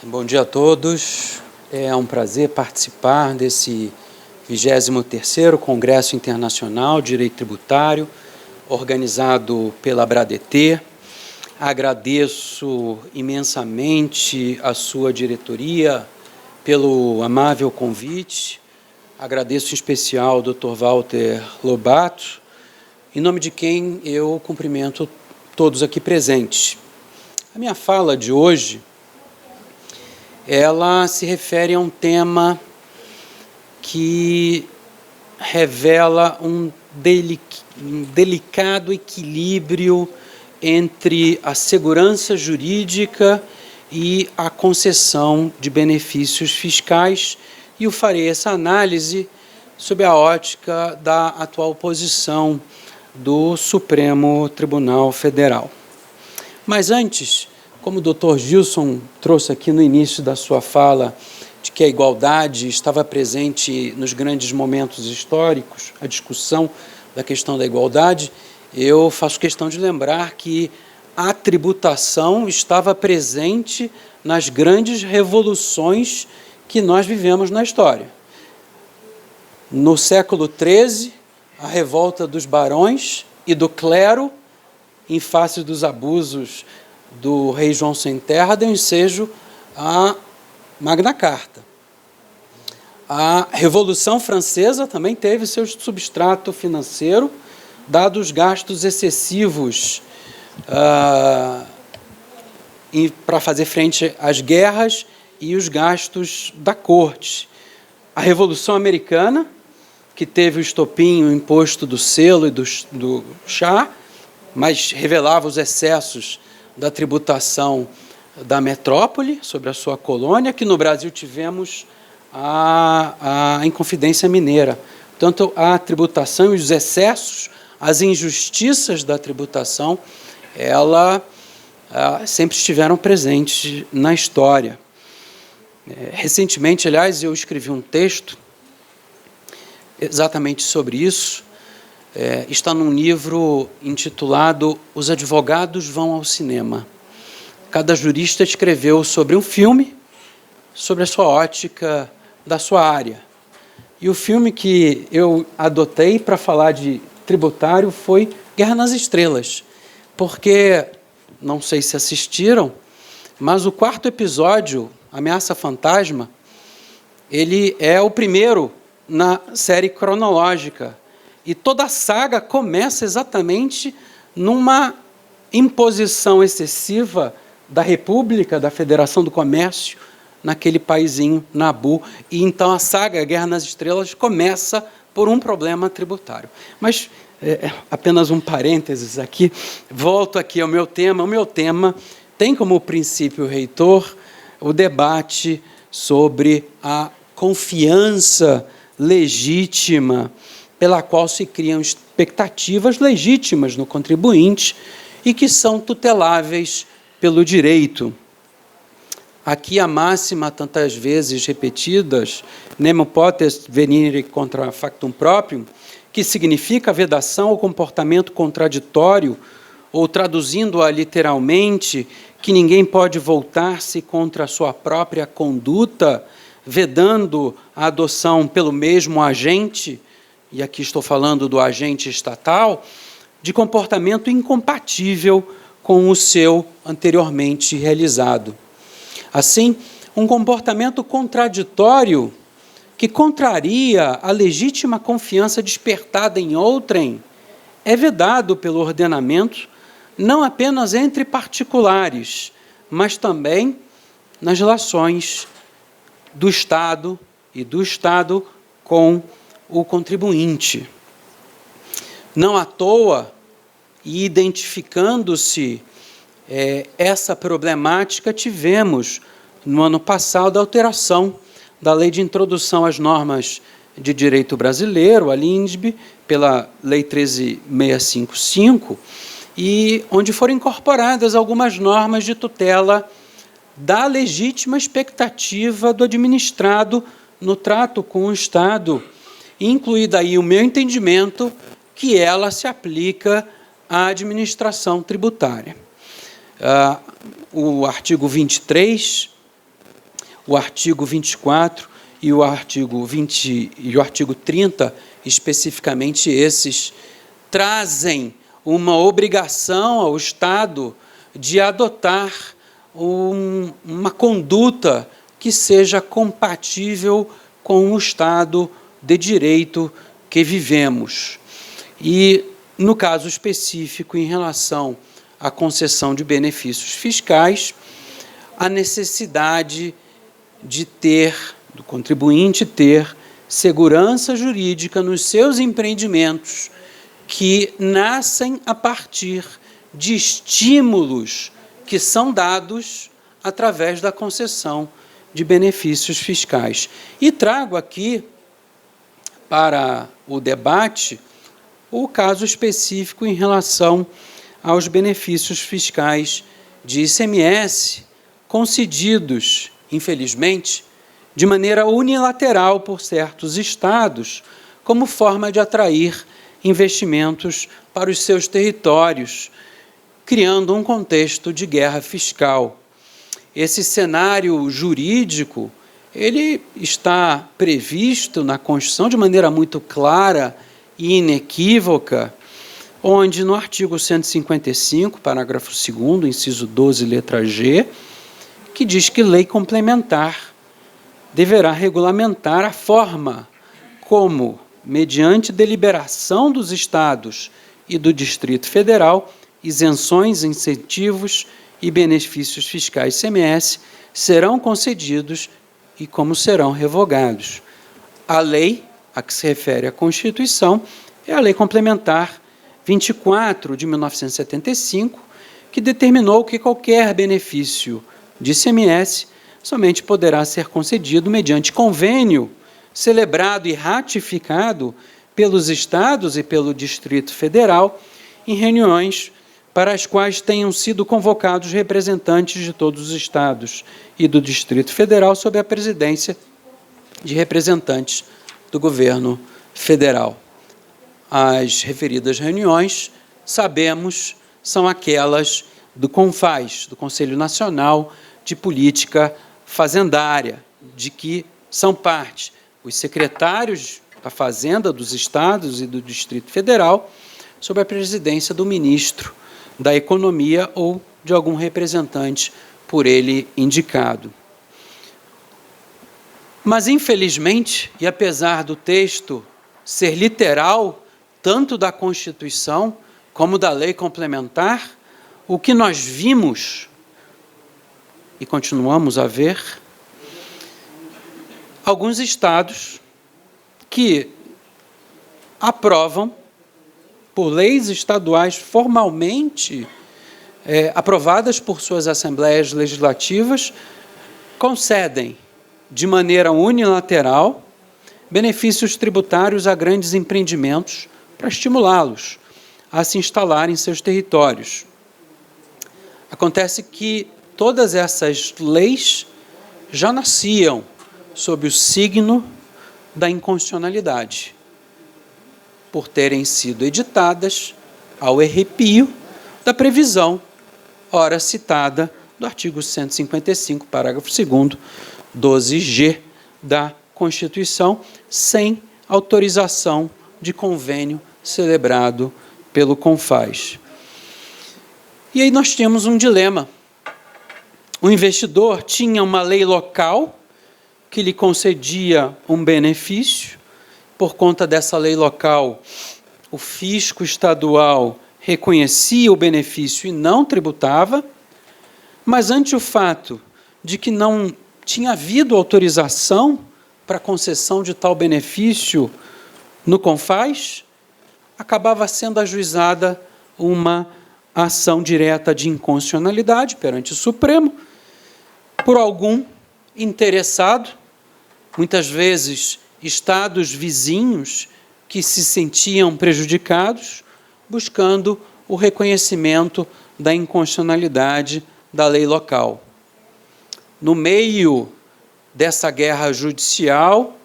Bom dia a todos. É um prazer participar desse 23º Congresso Internacional de Direito Tributário, organizado pela ABRADET. Agradeço imensamente a sua diretoria pelo amável convite. Agradeço em especial ao Dr. Walter Lobato, em nome de quem eu cumprimento todos aqui presentes. A minha fala de hoje, ela se refere a um tema que revela um delicado equilíbrio entre a segurança jurídica e a concessão de benefícios fiscais, e eu farei essa análise sob a ótica da atual posição do Supremo Tribunal Federal. Mas antes, como o Dr. Gilson trouxe aqui no início da sua fala, de que a igualdade estava presente nos grandes momentos históricos, a discussão da questão da igualdade, eu faço questão de lembrar que a tributação estava presente nas grandes revoluções que nós vivemos na história. No século XIII, a revolta dos barões e do clero, em face dos abusos do rei João Sem Terra, deu ensejo à Magna Carta. A Revolução Francesa também teve seu substrato financeiro, dados os gastos excessivos para fazer frente às guerras e os gastos da corte. A Revolução Americana, que teve o estopim, o imposto do selo e do chá, mas revelava os excessos da tributação da metrópole sobre a sua colônia, que no Brasil tivemos a Inconfidência Mineira. Portanto, a tributação e os excessos, as injustiças da tributação, ela sempre estiveram presentes na história. Recentemente, aliás, eu escrevi um texto exatamente sobre isso. Está num livro intitulado Os Advogados Vão ao Cinema. Cada jurista escreveu sobre um filme, sobre a sua ótica da sua área. E o filme que eu adotei para falar de tributário foi Guerra nas Estrelas, porque, não sei se assistiram, mas o 4º episódio, Ameaça Fantasma, ele é o primeiro na série cronológica. E toda a saga começa exatamente numa imposição excessiva da República, da Federação do Comércio, naquele paizinho, Nabu. E então a saga Guerra nas Estrelas começa por um problema tributário. Mas, apenas um parênteses aqui, volto aqui ao meu tema. O meu tema tem como princípio reitor o debate sobre a confiança legítima pela qual se criam expectativas legítimas no contribuinte e que são tuteláveis pelo direito. Aqui a máxima, tantas vezes repetidas, nemo potest venire contra factum proprium, que significa vedação ao comportamento contraditório, ou traduzindo-a literalmente, que ninguém pode voltar-se contra a sua própria conduta, vedando a adoção pelo mesmo agente, e aqui estou falando do agente estatal, de comportamento incompatível com o seu anteriormente realizado. Assim, um comportamento contraditório que contraria a legítima confiança despertada em outrem é vedado pelo ordenamento, não apenas entre particulares, mas também nas relações do Estado e do Estado com o contribuinte. Não à toa, e identificando-se essa problemática, tivemos, no ano passado, a alteração da Lei de Introdução às Normas de Direito Brasileiro, a LINDB, pela Lei 13.655, e onde foram incorporadas algumas normas de tutela da legítima expectativa do administrado no trato com o Estado, incluído aí o meu entendimento que ela se aplica à administração tributária. O artigo 23 o artigo 24 e o artigo 30, especificamente esses, trazem uma obrigação ao Estado de adotar uma conduta que seja compatível com o Estado de direito que vivemos. E, no caso específico, em relação à concessão de benefícios fiscais, a necessidade do contribuinte ter segurança jurídica nos seus empreendimentos que nascem a partir de estímulos que são dados através da concessão de benefícios fiscais. E trago aqui para o debate o caso específico em relação aos benefícios fiscais de ICMS concedidos, infelizmente, de maneira unilateral por certos estados, como forma de atrair investimentos para os seus territórios, criando um contexto de guerra fiscal. Esse cenário jurídico, ele está previsto na Constituição de maneira muito clara e inequívoca, onde no artigo 155, parágrafo 2º, inciso 12, letra G, que diz que lei complementar deverá regulamentar a forma como, mediante deliberação dos estados e do Distrito Federal, isenções, incentivos e benefícios fiscais ICMS serão concedidos e como serão revogados. A lei a que se refere a Constituição é a Lei Complementar 24 de 1975, que determinou que qualquer benefício de ICMS somente poderá ser concedido mediante convênio celebrado e ratificado pelos estados e pelo Distrito Federal em reuniões para as quais tenham sido convocados representantes de todos os estados e do Distrito Federal sob a presidência de representantes do governo federal. As referidas reuniões, sabemos, são aquelas do CONFAZ, do Conselho Nacional de Política Fazendária, de que são parte os secretários da Fazenda dos estados e do Distrito Federal, sob a presidência do ministro da Economia ou de algum representante por ele indicado. Mas, infelizmente, e apesar do texto ser literal, tanto da Constituição como da lei complementar, o que nós vimos e continuamos a ver, alguns estados que aprovam, por leis estaduais formalmente aprovadas por suas assembleias legislativas, concedem de maneira unilateral benefícios tributários a grandes empreendimentos para estimulá-los a se instalar em seus territórios. Acontece que todas essas leis já nasciam sob o signo da inconstitucionalidade, por terem sido editadas ao arrepio da previsão, ora citada, do artigo 155, parágrafo 2º, 12G da Constituição, sem autorização de convênio celebrado pelo CONFAZ. E aí nós tínhamos um dilema. O investidor tinha uma lei local que lhe concedia um benefício. Por conta dessa lei local, o fisco estadual reconhecia o benefício e não tributava, mas ante o fato de que não tinha havido autorização para concessão de tal benefício no CONFAZ, acabava sendo ajuizada uma ação direta de inconstitucionalidade perante o Supremo por algum interessado, muitas vezes estados vizinhos que se sentiam prejudicados, buscando o reconhecimento da inconstitucionalidade da lei local. No meio dessa guerra judicial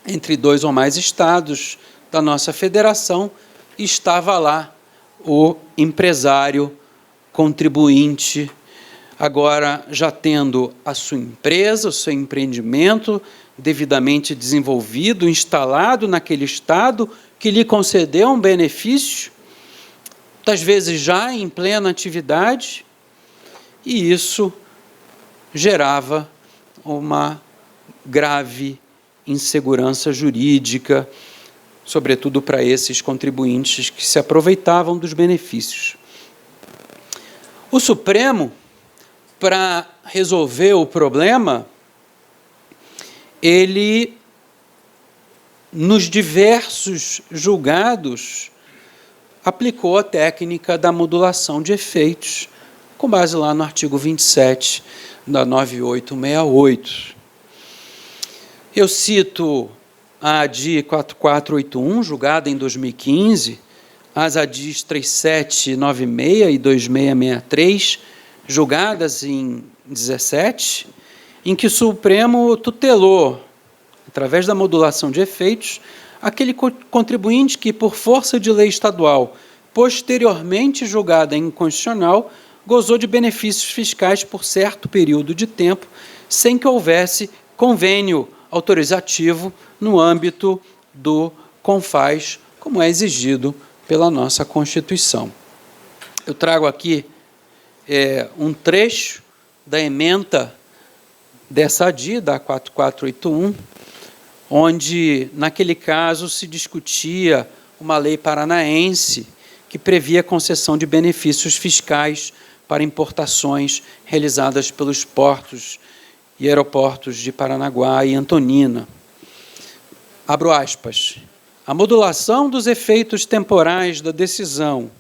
entre dois ou mais estados da nossa federação, estava lá o empresário contribuinte, agora já tendo a sua empresa, o seu empreendimento devidamente desenvolvido, instalado naquele estado que lhe concedeu um benefício, muitas vezes já em plena atividade, e isso gerava uma grave insegurança jurídica, sobretudo para esses contribuintes que se aproveitavam dos benefícios. O Supremo, para resolver o problema, ele, nos diversos julgados, aplicou a técnica da modulação de efeitos, com base lá no artigo 27 da 9868. Eu cito a ADI 4481, julgada em 2015, as ADIs 3796 e 2663, julgadas em 2017, em que o Supremo tutelou, através da modulação de efeitos, aquele contribuinte que, por força de lei estadual, posteriormente julgada inconstitucional, gozou de benefícios fiscais por certo período de tempo, sem que houvesse convênio autorizativo no âmbito do CONFAS, como é exigido pela nossa Constituição. Eu trago aqui um trecho da ementa dessa ADI, da 4481, onde, naquele caso, se discutia uma lei paranaense que previa concessão de benefícios fiscais para importações realizadas pelos portos e aeroportos de Paranaguá e Antonina. Abro aspas. A modulação dos efeitos temporais da decisão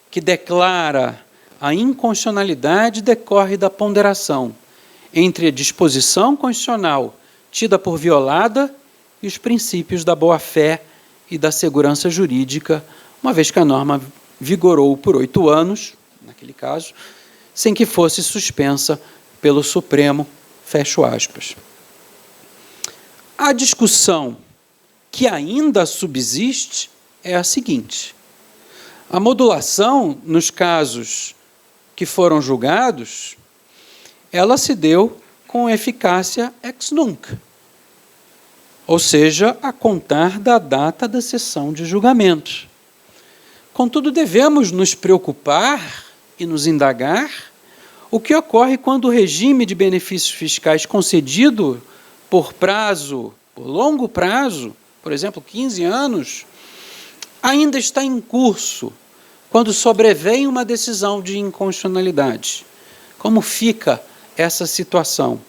que declara a inconstitucionalidade decorre da ponderação entre a disposição constitucional tida por violada e os princípios da boa-fé e da segurança jurídica, uma vez que a norma vigorou por 8 anos, naquele caso, sem que fosse suspensa pelo Supremo, fecho aspas. A discussão que ainda subsiste é a seguinte: a modulação, nos casos que foram julgados, ela se deu com eficácia ex nunc, ou seja, a contar da data da sessão de julgamento. Contudo, devemos nos preocupar e nos indagar o que ocorre quando o regime de benefícios fiscais concedido por longo prazo, por exemplo, 15 anos, ainda está em curso, quando sobrevém uma decisão de inconstitucionalidade. Como fica essa situação?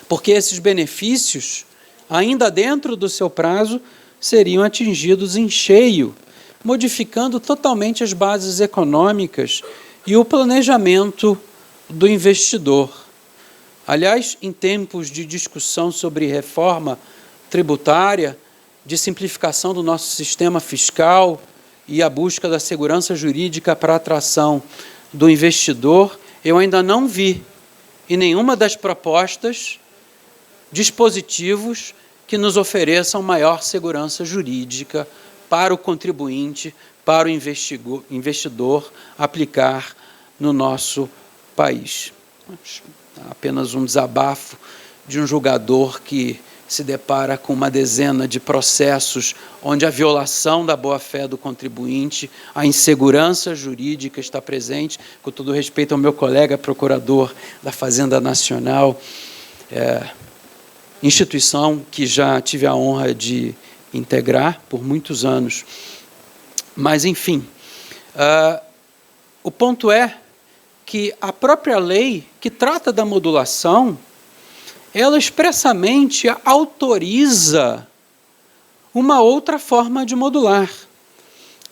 Porque esses benefícios, ainda dentro do seu prazo, seriam atingidos em cheio, modificando totalmente as bases econômicas e o planejamento do investidor. Aliás, em tempos de discussão sobre reforma tributária, de simplificação do nosso sistema fiscal e a busca da segurança jurídica para a atração do investidor, eu ainda não vi em nenhuma das propostas dispositivos que nos ofereçam maior segurança jurídica para o contribuinte, para o investidor aplicar no nosso país. Apenas um desabafo de um julgador que se depara com uma dezena de processos onde a violação da boa-fé do contribuinte, a insegurança jurídica está presente, com todo respeito ao meu colega procurador da Fazenda Nacional, instituição que já tive a honra de integrar por muitos anos. Mas, enfim, o ponto é que a própria lei que trata da modulação, ela expressamente autoriza uma outra forma de modular.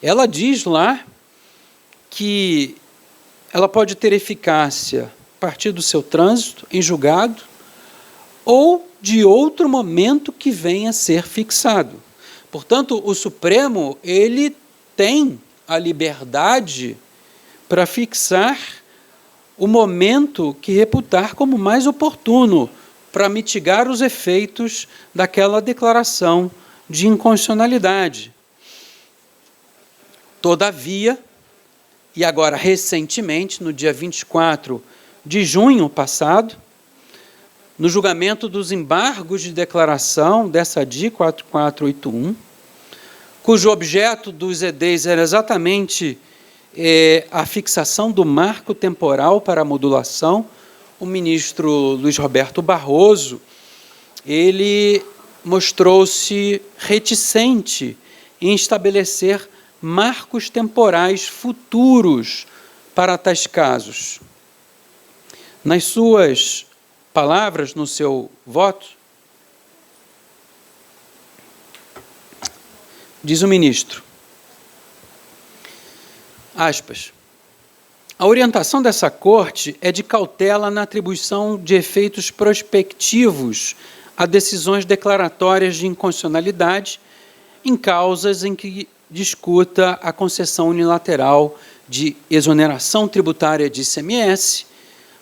Ela diz lá que ela pode ter eficácia a partir do seu trânsito em julgado ou de outro momento que venha a ser fixado. Portanto, o Supremo, ele tem a liberdade para fixar o momento que reputar como mais oportuno para mitigar os efeitos daquela declaração de inconstitucionalidade. Todavia, e agora recentemente, no dia 24 de junho passado, no julgamento dos embargos de declaração dessa DI 4481, cujo objeto dos EDs era exatamente a fixação do marco temporal para a modulação. O ministro Luiz Roberto Barroso, ele mostrou-se reticente em estabelecer marcos temporais futuros para tais casos. Nas suas palavras, no seu voto, diz o ministro, aspas, a orientação dessa Corte é de cautela na atribuição de efeitos prospectivos a decisões declaratórias de inconstitucionalidade em causas em que discuta a concessão unilateral de exoneração tributária de ICMS,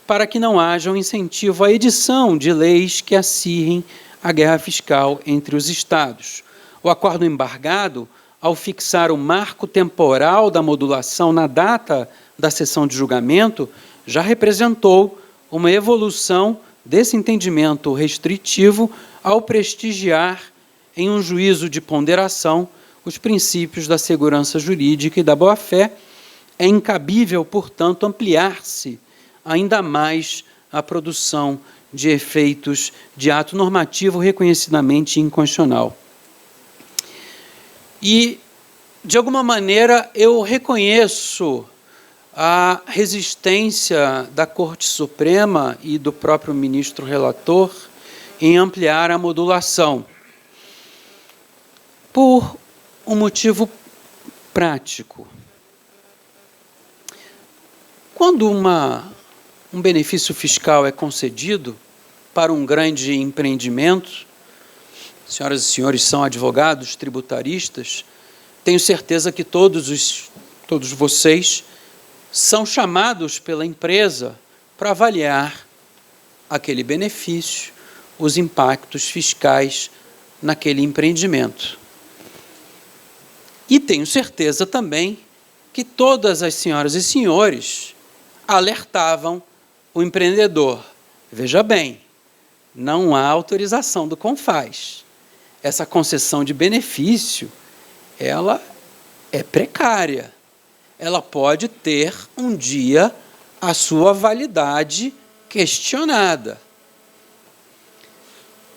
para que não haja um incentivo à edição de leis que acirrem a guerra fiscal entre os Estados. O acordo embargado, ao fixar o marco temporal da modulação na data da sessão de julgamento, já representou uma evolução desse entendimento restritivo ao prestigiar, em um juízo de ponderação, os princípios da segurança jurídica e da boa-fé. É incabível, portanto, ampliar-se ainda mais a produção de efeitos de ato normativo reconhecidamente inconstitucional. E, de alguma maneira, eu reconheço a resistência da Corte Suprema e do próprio ministro relator em ampliar a modulação, por um motivo prático. Quando um benefício fiscal é concedido para um grande empreendimento, senhoras e senhores são advogados tributaristas, tenho certeza que todos vocês são chamados pela empresa para avaliar aquele benefício, os impactos fiscais naquele empreendimento. E tenho certeza também que todas as senhoras e senhores alertavam o empreendedor. Veja bem, não há autorização do CONFAZ. Essa concessão de benefício, ela é precária. Ela pode ter um dia a sua validade questionada.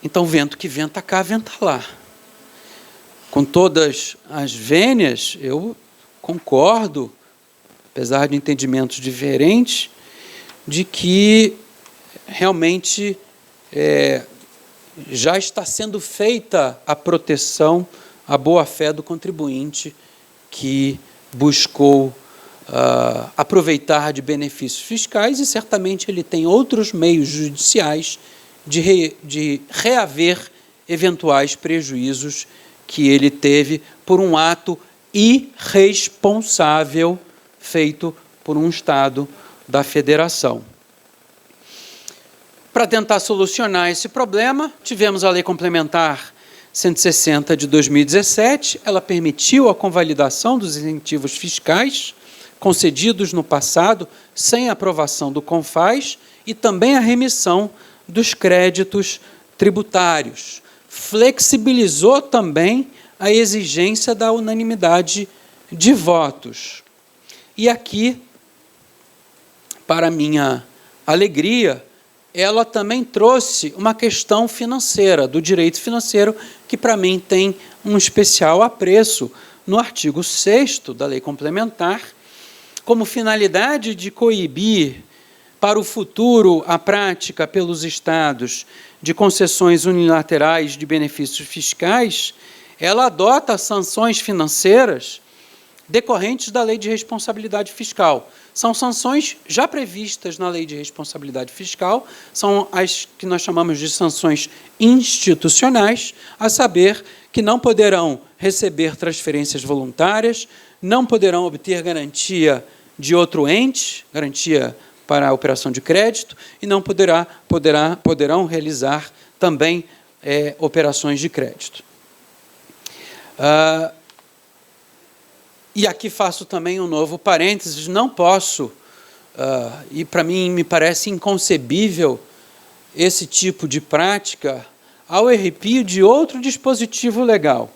Então, vento que venta cá, venta lá. Com todas as vênias, eu concordo, apesar de entendimentos diferentes, de que realmente já está sendo feita a proteção à boa-fé do contribuinte que buscou aproveitar de benefícios fiscais, e certamente ele tem outros meios judiciais de reaver eventuais prejuízos que ele teve por um ato irresponsável feito por um Estado da Federação. Para tentar solucionar esse problema, tivemos a Lei Complementar 160 de 2017, ela permitiu a convalidação dos incentivos fiscais concedidos no passado sem aprovação do CONFAZ e também a remissão dos créditos tributários. Flexibilizou também a exigência da unanimidade de votos. E aqui, para minha alegria, ela também trouxe uma questão financeira, do direito financeiro, que para mim tem um especial apreço no artigo 6º da Lei Complementar, como finalidade de coibir para o futuro a prática pelos Estados de concessões unilaterais de benefícios fiscais, ela adota sanções financeiras decorrentes da Lei de Responsabilidade Fiscal. São sanções já previstas na Lei de Responsabilidade Fiscal, são as que nós chamamos de sanções institucionais, a saber que não poderão receber transferências voluntárias, não poderão obter garantia de outro ente, garantia para a operação de crédito, e não poderão realizar também operações de crédito. E aqui faço também um novo parênteses, não posso e para mim me parece inconcebível esse tipo de prática ao arrepio de outro dispositivo legal,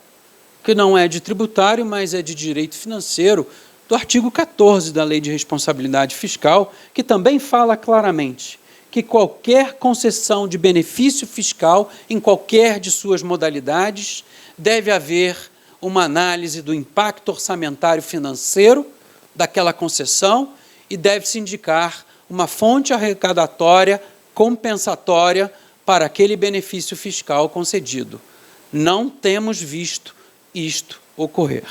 que não é de tributário, mas é de direito financeiro, do artigo 14 da Lei de Responsabilidade Fiscal, que também fala claramente que qualquer concessão de benefício fiscal, em qualquer de suas modalidades, deve haver uma análise do impacto orçamentário financeiro daquela concessão e deve-se indicar uma fonte arrecadatória compensatória para aquele benefício fiscal concedido. Não temos visto isto ocorrer.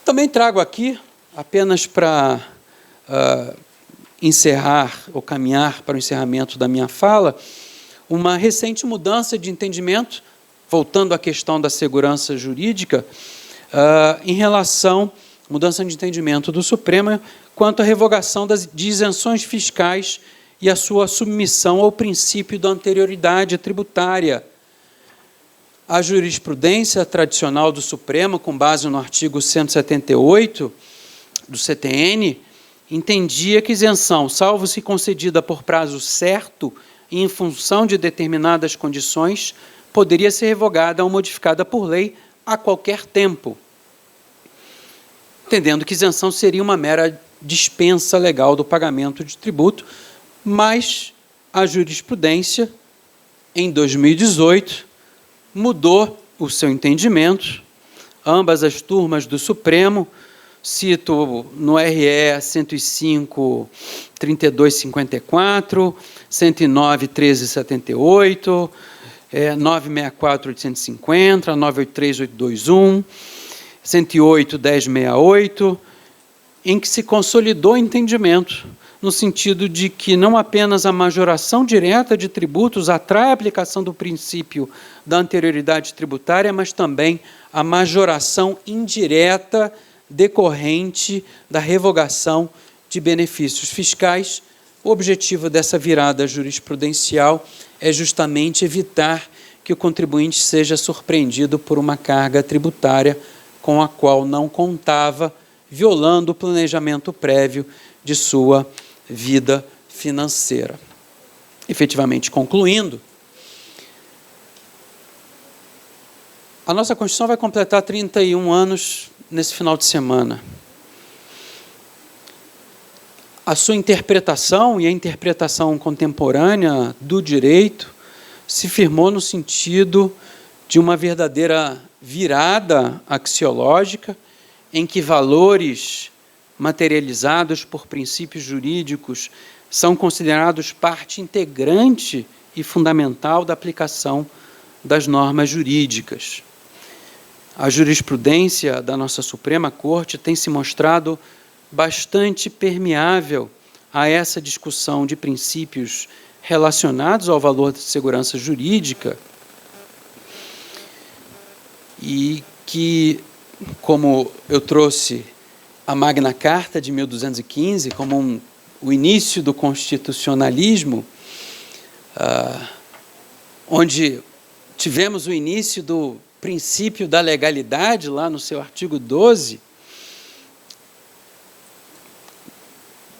Também trago aqui, apenas para encerrar ou caminhar para o encerramento da minha fala, uma recente mudança de entendimento, voltando à questão da segurança jurídica, em relação à mudança de entendimento do Supremo quanto à revogação de isenções fiscais e a sua submissão ao princípio da anterioridade tributária. A jurisprudência tradicional do Supremo, com base no artigo 178 do CTN, entendia que isenção, salvo se concedida por prazo certo e em função de determinadas condições, poderia ser revogada ou modificada por lei a qualquer tempo, entendendo que isenção seria uma mera dispensa legal do pagamento de tributo, mas a jurisprudência, em 2018, mudou o seu entendimento. Ambas as turmas do Supremo, cito no RE 105, 3254, 109, 1378, 964, 850, 983, 821, 108, 1068, em que se consolidou o entendimento, no sentido de que não apenas a majoração direta de tributos atrai a aplicação do princípio da anterioridade tributária, mas também a majoração indireta decorrente da revogação de benefícios fiscais. O objetivo dessa virada jurisprudencial é justamente evitar que o contribuinte seja surpreendido por uma carga tributária com a qual não contava, violando o planejamento prévio de sua vida financeira. Efetivamente, concluindo, a nossa Constituição vai completar 31 anos nesse final de semana. A sua interpretação e a interpretação contemporânea do direito se firmou no sentido de uma verdadeira virada axiológica em que valores materializados por princípios jurídicos são considerados parte integrante e fundamental da aplicação das normas jurídicas. A jurisprudência da nossa Suprema Corte tem se mostrado bastante permeável a essa discussão de princípios relacionados ao valor de segurança jurídica e que, como eu trouxe a Magna Carta de 1215 como o início do constitucionalismo, onde tivemos o início do princípio da legalidade, lá no seu artigo 12,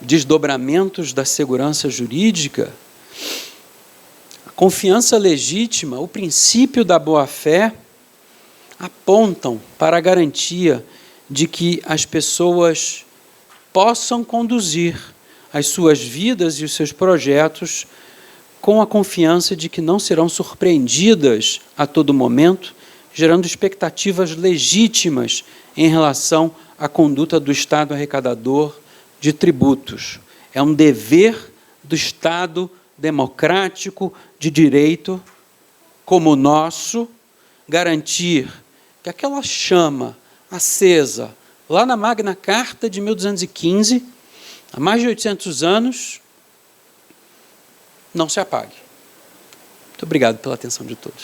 desdobramentos da segurança jurídica, a confiança legítima, o princípio da boa-fé, apontam para a garantia de que as pessoas possam conduzir as suas vidas e os seus projetos com a confiança de que não serão surpreendidas a todo momento, gerando expectativas legítimas em relação à conduta do Estado arrecadador de tributos. É um dever do Estado democrático de direito como o nosso garantir que aquela chama acesa lá na Magna Carta de 1215, há mais de 800 anos, não se apague. Muito obrigado pela atenção de todos.